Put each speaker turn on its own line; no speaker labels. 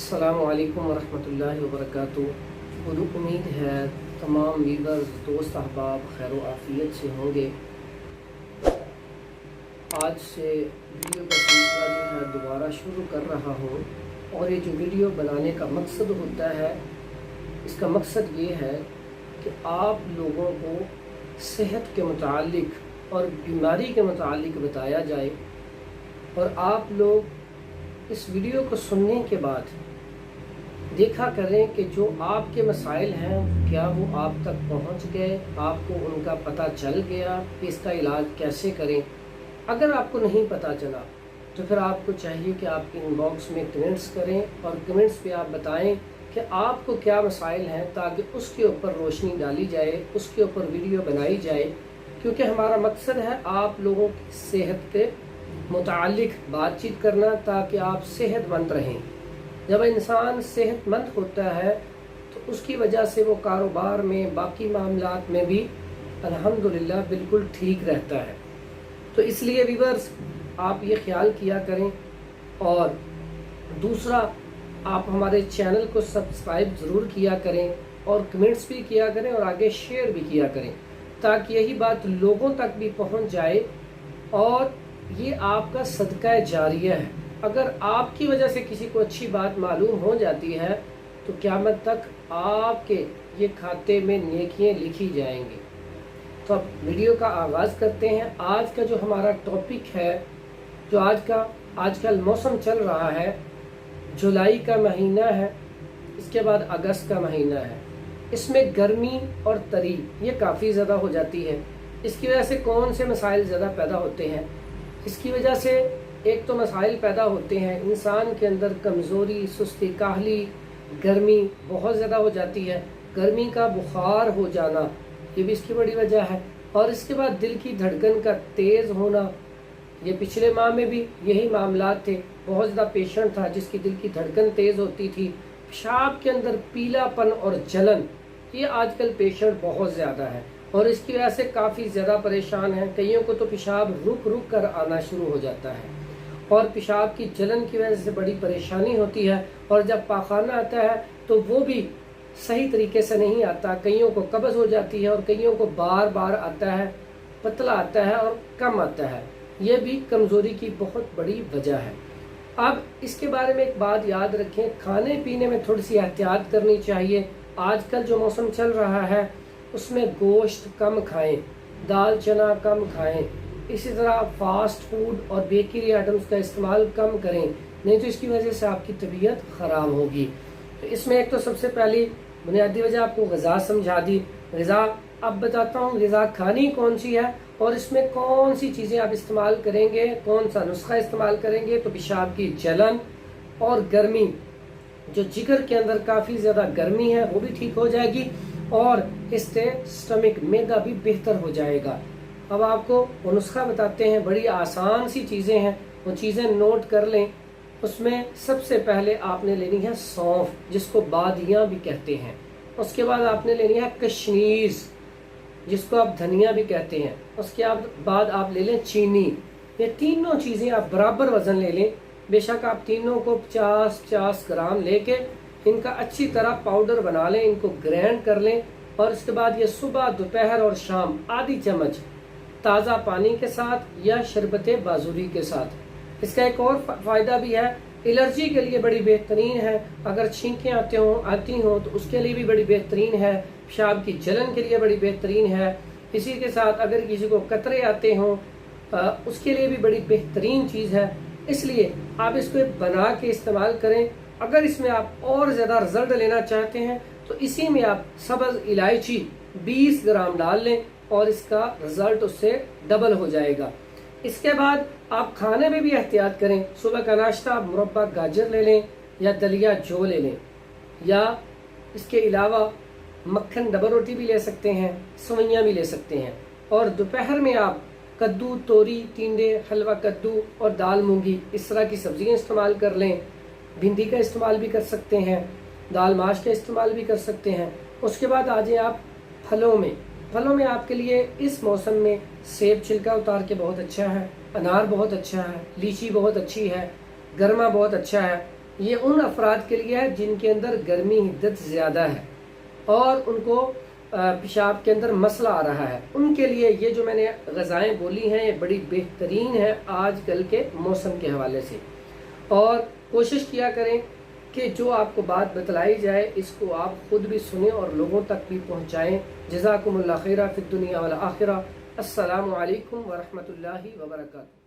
अस्सलामु अलैकुम वरहमतुल्लाहि वबरकातुहू। मुझे उम्मीद है तमाम व्यूअर्स दोस्त अहबाब खैर आफियत से होंगे। आज से वीडियो का सिलसिला जो है दोबारा शुरू कर रहा हूँ और ये जो वीडियो बनाने का मकसद होता है, इसका मकसद ये है कि आप लोगों को सेहत के मुतालिक और बीमारी के मुतालिक बताया जाए और आप लोग इस वीडियो को सुनने के बाद देखा करें कि जो आपके मसाइल हैं क्या वो आप तक पहुंच गए, आपको उनका पता चल गया कि इसका इलाज कैसे करें। अगर आपको नहीं पता चला तो फिर आपको चाहिए कि आप इनबॉक्स में कमेंट्स करें और कमेंट्स पे आप बताएं कि आपको क्या मसाइल हैं, ताकि उसके ऊपर रोशनी डाली जाए, उसके ऊपर वीडियो बनाई जाए। क्योंकि हमारा मकसद है आप लोगों की सेहत के मुतालिक बातचीत करना, ताकि आप सेहतमंद रहें। जब इंसान सेहतमंद होता है तो उसकी वजह से वो कारोबार में, बाकी मामलात में भी अल्हम्दुलिल्लाह बिल्कुल ठीक रहता है। तो इसलिए व्यूअर्स आप ये ख्याल किया करें। और दूसरा, आप हमारे चैनल को सब्सक्राइब ज़रूर किया करें और कमेंट्स भी किया करें और आगे शेयर भी किया करें, ताकि यही बात लोगों तक भी पहुंच जाए और ये आपका सदका जारिया है। अगर आपकी वजह से किसी को अच्छी बात मालूम हो जाती है तो क़यामत तक आपके ये खाते में नेकियां लिखी जाएंगी। तो अब वीडियो का आगाज़ करते हैं। आज का जो हमारा टॉपिक है, जो आजकल मौसम चल रहा है, जुलाई का महीना है, इसके बाद अगस्त का महीना है। इसमें गर्मी और तरी ये काफ़ी ज़्यादा हो जाती है। इसकी वजह से कौन से मसाइल ज़्यादा पैदा होते हैं? इसकी वजह से एक तो मसाइल पैदा होते हैं, इंसान के अंदर कमज़ोरी, सुस्ती, काहली, गर्मी बहुत ज़्यादा हो जाती है। गर्मी का बुखार हो जाना ये भी इसकी बड़ी वजह है। और इसके बाद दिल की धड़कन का तेज़ होना, ये पिछले माह में भी यही मामलात थे। बहुत ज़्यादा पेशेंट था जिसकी दिल की धड़कन तेज़ होती थी। पेशाब के अंदर पीलापन और जलन, ये आजकल पेशेंट बहुत ज़्यादा है और इसकी वजह से काफ़ी ज़्यादा परेशान हैं। कईयों को तो पेशाब रुक रुक कर आना शुरू हो जाता है और पेशाब की जलन की वजह से बड़ी परेशानी होती है। और जब पाखाना आता है तो वो भी सही तरीके से नहीं आता। कईयों को कब्ज़ हो जाती है और कईयों को बार बार आता है, पतला आता है और कम आता है। ये भी कमज़ोरी की बहुत बड़ी वजह है। अब इसके बारे में एक बात याद रखें, खाने पीने में थोड़ी सी एहतियात करनी चाहिए। आजकल जो मौसम चल रहा है उसमें गोश्त कम खाएं, दाल चना कम खाएं, इसी तरह फास्ट फूड और बेकरी आइटम्स का इस्तेमाल कम करें, नहीं तो इसकी वजह से आपकी तबीयत ख़राब होगी। तो इसमें एक तो सबसे पहली बुनियादी वजह आपको ग़िज़ा समझा दी। ग़िज़ा अब बताता हूँ ग़िज़ा खानी कौन सी है और इसमें कौन सी चीज़ें आप इस्तेमाल करेंगे, कौन सा नुस्खा इस्तेमाल करेंगे। तो पेशाब की जलन और गर्मी, जो जिगर के अंदर काफ़ी ज़्यादा गर्मी है वो भी ठीक हो जाएगी और इससे स्टमक, मैदा भी बेहतर हो जाएगा। अब आपको वो नुस्खा बताते हैं, बड़ी आसान सी चीज़ें हैं, वो चीज़ें नोट कर लें। उसमें सबसे पहले आपने लेनी है सौंफ, जिसको बादियाँ भी कहते हैं। उसके बाद आपने लेनी है कशनीज़, जिसको आप धनिया भी कहते हैं। उसके बाद आप ले लें चीनी। ये तीनों चीज़ें आप बराबर वज़न ले लें। बेशक आप तीनों को 50-50 ग्राम लेके इनका अच्छी तरह पाउडर बना लें, इनको ग्राइंड कर लें। और उसके बाद ये सुबह, दोपहर और शाम आधी चम्मच ताज़ा पानी के साथ या शरबत बाजुरी के साथ। इसका एक और फ़ायदा भी है, एलर्जी के लिए बड़ी बेहतरीन है। अगर छींकें आती हों तो उसके लिए भी बड़ी बेहतरीन है। पेशाब की जलन के लिए बड़ी बेहतरीन है। इसी के साथ अगर किसी को कतरे आते हों उसके लिए भी बड़ी बेहतरीन चीज़ है। इसलिए आप इसको बना के इस्तेमाल करें। अगर इसमें आप और ज़्यादा रिजल्ट लेना चाहते हैं तो इसी में आप सब्ज़ इलायची 20 ग्राम डाल लें और इसका रिजल्ट उससे डबल हो जाएगा। इसके बाद आप खाने में भी एहतियात करें। सुबह का नाश्ता आप मुरब्बा गाजर ले लें या दलिया जौ ले लें, या इसके अलावा मक्खन डबल रोटी भी ले सकते हैं, सवैयाँ भी ले सकते हैं। और दोपहर में आप कद्दू, तोरी, टिंडे, हलवा कद्दू और दाल मूंगी, इस तरह की सब्जियां इस्तेमाल कर लें। भिंडी का इस्तेमाल भी कर सकते हैं, दाल माश का इस्तेमाल भी कर सकते हैं। उसके बाद आ जाए आप फलों में। फलों में आपके लिए इस मौसम में सेब छिलका उतार के बहुत अच्छा है, अनार बहुत अच्छा है, लीची बहुत अच्छी है, गरमा बहुत अच्छा है। یہ ان افراد کے لیے ہے جن کے اندر گرمی حدت زیادہ ہے اور ان کو پیشاب کے اندر مسئلہ آ رہا ہے، ان کے لیے یہ جو میں نے غذائیں بولی ہیں یہ بڑی بہترین ہیں آج کل کے موسم کے حوالے سے۔ اور کوشش کیا کریں کہ جو آپ کو بات بتلائی جائے اس کو آپ خود بھی سنیں اور لوگوں تک بھی پہنچائیں۔ جزاکم اللہ خیرہ فی الدنیا والآخرہ۔ السلام علیکم ورحمۃ اللہ وبرکاتہ۔